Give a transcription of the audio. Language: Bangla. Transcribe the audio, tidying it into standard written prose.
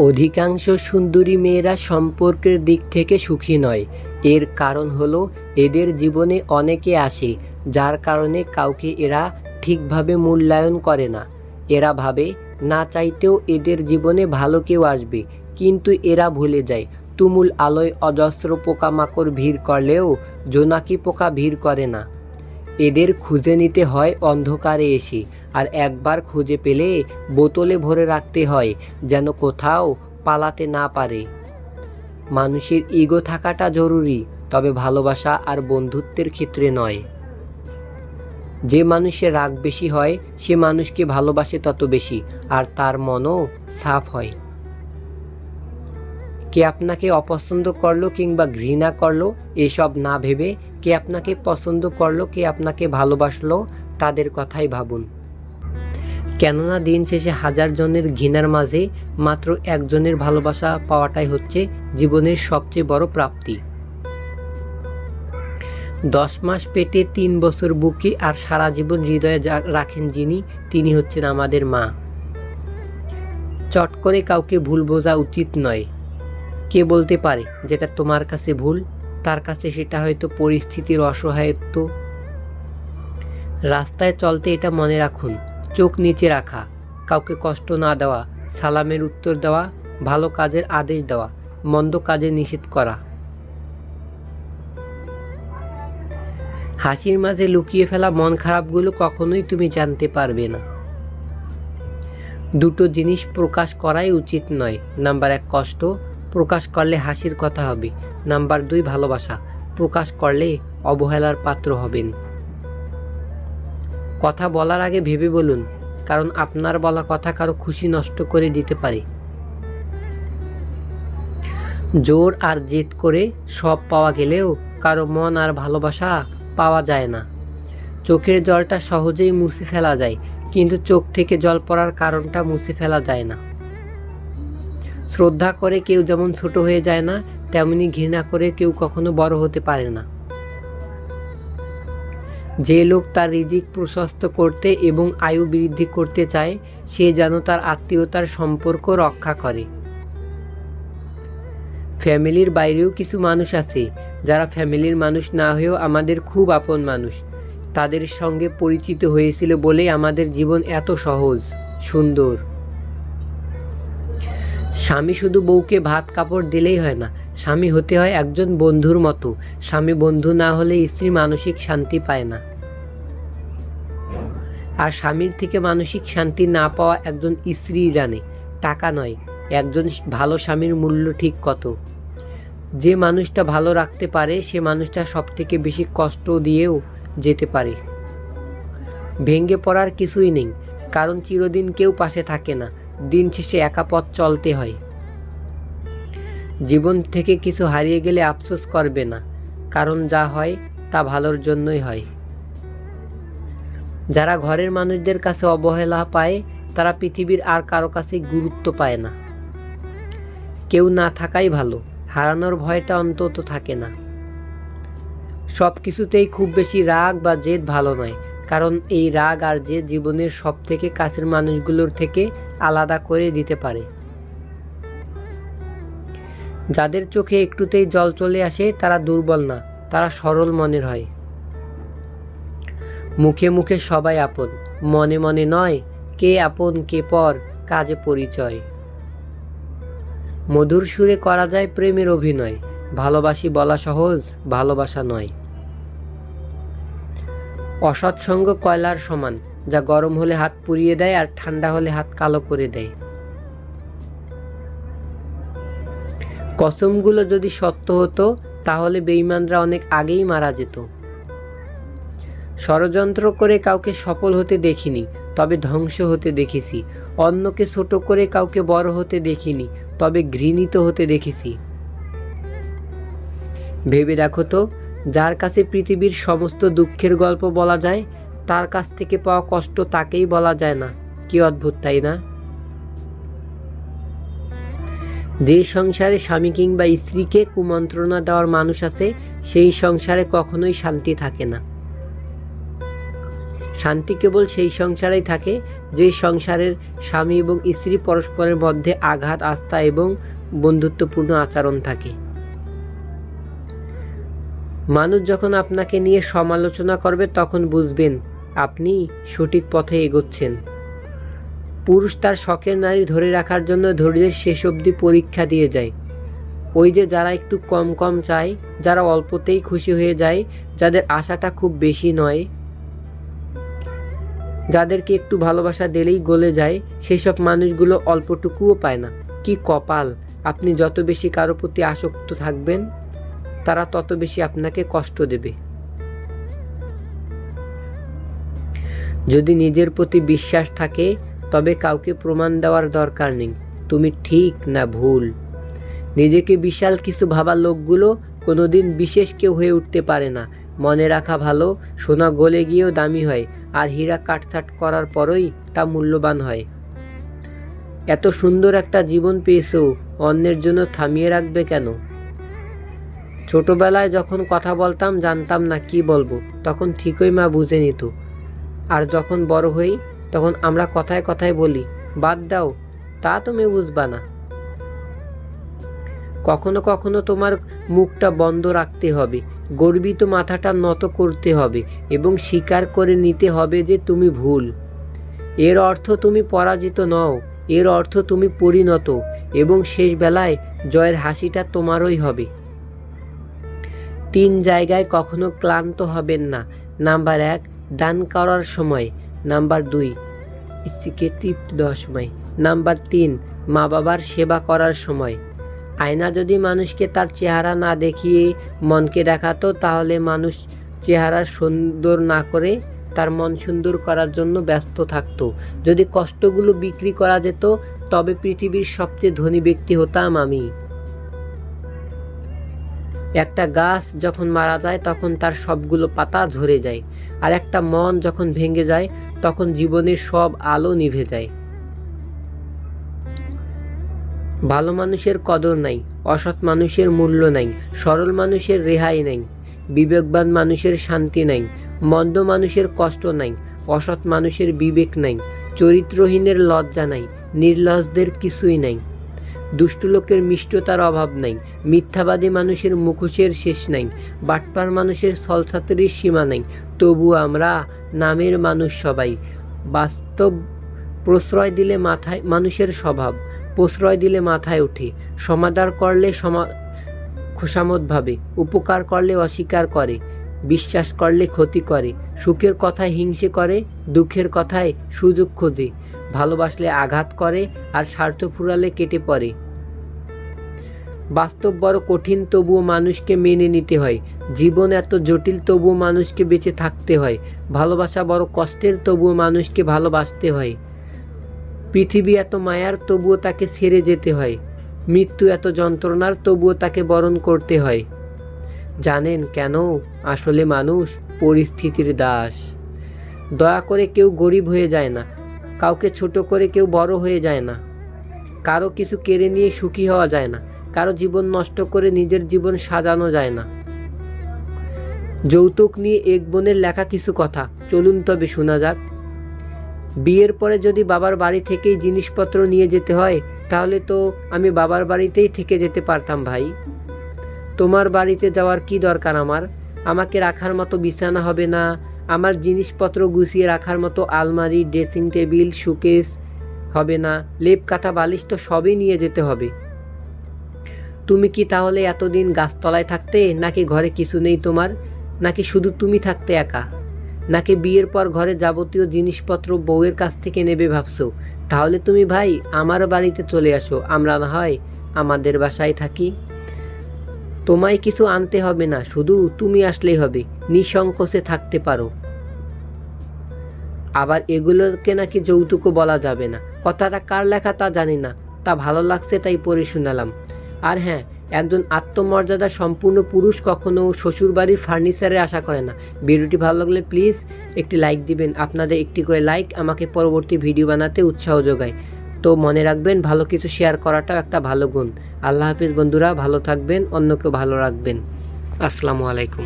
অধিকাংশ সুন্দরী মেয়েরা সম্পর্কের দিক থেকে সুখী নয়। এর কারণ হলো এদের জীবনে অনেকে আসে যার কারণে কাউকে এরা ঠিকভাবে মূল্যায়ন করে না। এরা ভাবে না চাইতেও এদের জীবনে ভালো কেউ আসবে, কিন্তু এরা ভুলে যায় তুমুল আলোয় অজস্র পোকামাকড় ভিড় করলেও জোনাকি পোকা ভিড় করে না। এদের খুঁজে নিতে হয় অন্ধকারে এসে, আর একবার খুঁজে পেলে বোতলে ভরে রাখতে হয় যেন কোথাও পালাতে না পারে। মানুষের ইগো থাকাটা জরুরি, তবে ভালোবাসা আর বন্ধুত্বের ক্ষেত্রে নয়। যে মানুষের রাগ বেশি হয় সে মানুষকে ভালোবাসে তত বেশি, আর তার মনও সাফ হয়। কে আপনাকে অপছন্দ করলো কিংবা ঘৃণা করলো এসব না ভেবে কে আপনাকে পছন্দ করলো, কে আপনাকে ভালোবাসলো তাদের কথাই ভাবুন। কেননা দিন শেষে হাজার জনের ঘৃণার মাঝে মাত্র একজনের ভালোবাসা পাওয়াটাই হচ্ছে জীবনের সবচেয়ে বড় প্রাপ্তি। 10 মাস পেটে 3 বছর বুকে আর সারা জীবন হৃদয়ে রাখেন যিনি, তিনি হচ্ছেন আমাদের মা। চট করে কাউকে ভুল বোঝা উচিত নয়। কে বলতে পারে যেটা তোমার কাছে ভুল, তার কাছে সেটা হয়তো পরিস্থিতির অসহায়ত্ব। রাস্তায় চলতে এটা মনে রাখুন, চোখ নিচে রাখা, কাউকে কষ্ট না দেওয়া, সালামের উত্তর দেওয়া, ভালো কাজের আদেশ দেওয়া, মন্দ কাজে নিষেধ করা। হাসির মাঝে লুকিয়ে ফেলা মন খারাপগুলো কখনোই তুমি জানতে পারবে না। দুটো জিনিস প্রকাশ করাই উচিত নয়। নাম্বার 1 কষ্ট, প্রকাশ করলে হাসির কথা হবে। নাম্বার 2 ভালোবাসা, প্রকাশ করলে অবহেলার পাত্র হবেন। কথা বলার আগে ভেবে বলুন, কারণ আপনার বলা কথা কারো খুশি নষ্ট করে দিতে পারে। জোর আর জেদ করে সব পাওয়া গেলেও কারো মন আর ভালোবাসা পাওয়া যায় না। চোখের জলটা সহজেই মুছে ফেলা যায়, কিন্তু চোখ থেকে জল পড়ার কারণটা মুছে ফেলা যায় না। শ্রদ্ধা করে কেউ যেমন ছোট হয়ে যায় না, তেমনি ঘৃণা করে কেউ কখনো বড় হতে পারে না। যে লোক তার রিজিক প্রশস্ত করতে এবং আয়ু বৃদ্ধি করতে চায়, সে যেন তার আত্মীয়তার সম্পর্ক রক্ষা করে। ফ্যামিলির বাইরেও কিছু মানুষ আছে যারা ফ্যামিলির মানুষ না হয়েও আমাদের খুব আপন মানুষ। তাদের সঙ্গে পরিচিত হয়েছিল বলেই আমাদের জীবন এত সহজ সুন্দর। স্বামী শুধু বউকে ভাত কাপড় দিলেই হয় না, স্বামী হতে হয় একজন বন্ধুর মতো। স্বামী বন্ধু না হলে স্ত্রী মানসিক শান্তি পায় না। আর স্বামীর থেকে মানসিক শান্তি না পাওয়া একজন স্ত্রী জানে, টাকা নয়, একজন ভালো স্বামীর মূল্য ঠিক কত। যে মানুষটা ভালো রাখতে পারে সে মানুষটা সব থেকে বেশি কষ্ট দিয়েও যেতে পারে। ভেঙে পড়ার কিছুই নেই, কারণ চিরদিন কেউ পাশে থাকে না। দিন শেষে একা পথ চলতে হয়। জীবন থেকে কিছু হারিয়ে গেলে আফসোস করবে না, কারণ যা হয় তা ভালোর জন্যই হয়। যারা ঘরের মানুষদের কাছে অবহেলা পায় তারা পৃথিবীর আর কারো কাছে গুরুত্ব পায় না। কেউ না থাকাই ভালো, হারানোর ভয়টা অন্তত থাকে না। সব কিছুতেই খুব বেশি রাগ বা জেদ ভালো নয়, কারণ এই রাগ আর জেদ জীবনের সব থেকে কাছের মানুষগুলোর থেকে আলাদা করে দিতে পারে। যাদের চোখে একটুতেই জল চলে আসে তারা দুর্বল না, তারা সরল মনের হয়। মুখে মুখে সবাই আপন, মনে মনে নয়। কে আপন কে পর, কাজে পরিচয়। মধুর সুরে করা যায় প্রেমের অভিনয়, ভালোবাসি বলা সহজ, ভালোবাসা নয়। অসৎসঙ্গ কয়লার সমান, যা গরম হলে হাত পুড়িয়ে দেয় আর ঠান্ডা হলে হাত কালো করে দেয়। কসমগুলো যদি সত্য হতো তাহলে বেঈমানরা অনেক আগেই মারা যেত। ষড়যন্ত্র করে কাউকে সফল হতে দেখিনি, তবে ধ্বংস হতে দেখেছি। অন্যকে ছোট করে কাউকে বড় হতে দেখিনি, তবে ঘৃণিত হতে দেখেছি। ভেবে দেখো তো, যার কাছে পৃথিবীর সমস্ত দুঃখের গল্প বলা যায়, তার কাছ থেকে পাওয়া কষ্ট তাকেই বলা যায় না। কি অদ্ভুত, তাই না? যে সংসারে স্বামী কিংবা স্ত্রীকে কুমন্ত্রণা দেওয়ার মানুষ আছে, সেই সংসারে কখনোই শান্তি থাকে না। শান্তি কেবল সেই সংসারেই থাকে যে সংসারের স্বামী এবং স্ত্রী পরস্পরের মধ্যে আঘাত, আস্থা এবং বন্ধুত্বপূর্ণ আচরণ থাকে। মানুষ যখন আপনাকে নিয়ে সমালোচনা করবে তখন বুঝবেন আপনি সঠিক পথে এগোচ্ছেন। পুরুষ তার শখের নারী ধরে রাখার জন্য ধৈর্যের শেষ অবধি পরীক্ষা দিয়ে যায়। ওই যে যারা একটু কম কম চায়, যারা অল্পতেই খুশি হয়ে যায়, যাদের আশাটা খুব বেশি নয়, যাদেরকে একটু ভালোবাসা দিলেই গলে যায়, সেসব মানুষগুলো অল্পটুকুও পায় না। কি কপাল! আপনি যত বেশি কারো প্রতি আসক্ত থাকবেন, তারা তত বেশি আপনাকে কষ্ট দেবে। যদি নিজের প্রতি বিশ্বাস থাকে তবে কাউকে প্রমাণ দেওয়ার দরকার নেই তুমি ঠিক না ভুল। নিজেকে বিশাল কিছু ভাবা লোকগুলো কোনোদিন বিশেষ কেউ হয়ে উঠতে পারে না। মনে রাখা ভালো, সোনা গলে গিয়েও দামি হয়, আর হীরা কাটছাট করার পরই তা মূল্যবান হয়। এত সুন্দর একটা জীবন পেয়েছো, অন্যের জন্য থামিয়ে রাখবে কেন? ছোটবেলায় যখন কথা বলতাম জানতাম না কি বলবো, তখন ঠিকই মা বুঝে নিত। আর যখন বড় হই তখন আমরা কথায় কথায় বলি, বাদ দাও, তা তুমি বুঝবা না। কখনো কখনো তোমার মুখটা বন্ধ রাখতে হবে, গর্বিত মাথাটা নত করতে হবে এবং স্বীকার করে নিতে হবে যে তুমি ভুল। এর অর্থ তুমি পরাজিত নও, এর অর্থ তুমি পরিণত, এবং শেষ বেলায় জয়ের হাসিটা তোমারই হবে। 3 জায়গায় কখনো ক্লান্ত হবেন না। নাম্বার 1, দান করার সময়। নাম্বার 2, স্ত্রীকে তৃপ্তি দেওয়ার সময়। নাম্বার 3, মা বাবার সেবা করার সময়। আয়না যদি মানুষকে তার চেহারা না দেখিয়ে মনকে দেখাতো, তাহলে মানুষ চেহারা সুন্দর না করে তার মন সুন্দর করার জন্য ব্যস্ত থাকতো। যদি কষ্টগুলো বিক্রি করা যেত তবে পৃথিবীর সবচেয়ে ধনী ব্যক্তি হতাম আমি। একটা গাছ যখন মারা যায় তখন তার সবগুলো পাতা ঝরে যায়, আর একটা মন যখন ভেঙে যায় তখন জীবনের সব আলো নিভে যায়। ভালো মানুষের কদর নাই, অসৎ মানুষের মূল্য নাই, সরল মানুষের রেহাই নাই, বিবেকবান মানুষের শান্তি নাই, মন্দ মানুষের কষ্ট নাই, অসৎ মানুষের বিবেক নাই, চরিত্রহীনের লজ্জা নাই, নির্লজ্জদের কিছুই নাই, দুষ্ট লোকের মিষ্টতার অভাব নাই, মিথ্যাবাদী মানুষের মুখোশের শেষ নাই, বাটপার মানুষের ছলছাতুরির সীমা নাই। তবু আমরা নামের মানুষ সবাই। বাস্তব প্রশ্রয় দিলে মাথায় মানুষের স্বভাব, প্রশ্রয় দিলে মাথায় ওঠে, সমাদর করলে খোসামত ভাবে, উপকার করলে অস্বীকার করে, বিশ্বাস করলে ক্ষতি করে, সুখের কথায় হিংসে করে, দুঃখের কথায় সুযোগ খোঁজে, ভালোবাসলে আঘাত করে, আর স্বার্থ ফুরালে কেটে পড়ে। বাস্তব বড় কঠিন, তবুও মানুষকে মেনে নিতে হয়। জীবন এত জটিল, তবুও মানুষকে বেঁচে থাকতে হয়। ভালোবাসা বড় কষ্টের, তবুও মানুষকে ভালোবাসতে হয়। পৃথিবী এত মায়ার, তবুও তাকে ছেড়ে যেতে হয়। মৃত্যু এত যন্ত্রণার, তবুও তাকে বরণ করতে হয়। জানেন কেন? আসলে মানুষ পরিস্থিতির দাস। দয়া করে কেউ গরিব হয়ে যায় না, কাউকে ছোট করে কেউ বড় হয়ে যায় না, কারো কিছু কেড়ে নিয়ে সুখী হওয়া যায় না, কারো জীবন নষ্ট করে নিজের জীবন সাজানো যায় না। যৌতুক নিয়ে এক বোনের লেখা কিছু কথা, চলুন তবে শোনা যাক। বিয়ের পরে যদি বাবার বাড়ি থেকেই জিনিসপত্র নিয়ে যেতে হয়, তাহলে তো আমি বাবার বাড়িতেই থেকে যেতে পারতাম ভাই। তোমার বাড়িতে যাওয়ার কি দরকার আমার? আমাকে রাখার মতো বিছানা হবে না, আমার জিনিসপত্র গুছিয়ে রাখার মতো আলমারি, ড্রেসিং টেবিল, শোকেস হবে না, লেপ কাঁথা বালিশ তো সবই নিয়ে যেতে হবে। তুমি কি তাহলে এতদিন গাছতলায় থাকতে, নাকি ঘরে কিছু নেই তোমার, নাকি শুধু তুমি থাকতে একা, নাকি বিয়ের পর ঘরে যাবতীয় জিনিসপত্র বউয়ের কাছ থেকে নেবে ভাবছো? তাহলে তুমি ভাই আমার বাড়িতে চলে আসো, আমরা না হয় আমাদের বাসায় থাকি। তোমায় কিছু আনতে হবে না, শুধু তুমি আসলেই হবে, নিঃসংকোচে থাকতে পারো। আবার এগুলোকে নাকি যৌতুকও বলা যাবে না। কথাটা কার লেখা তা জানি না, তা ভালো লাগছে তাই পড়ে শোনালাম। আর হ্যাঁ, একজন আত্মমর্যাদা সম্পূর্ণ পুরুষ কখনো শ্বশুরবাড়ির ফার্নিচারে আশা করে না। ভিডিওটি ভালো লাগলে প্লিজ একটি লাইক দিবেন। আপনাদের একটি করে লাইক আমাকে পরবর্তী ভিডিও বানাতে উৎসাহ যোগায়। তো মনে রাখবেন, ভালো কিছু শেয়ার করাটাও একটা ভালো গুণ। আল্লাহ হাফিজ বন্ধুরা, ভালো থাকবেন, অন্যকেও ভালো রাখবেন। আসসালামু আলাইকুম।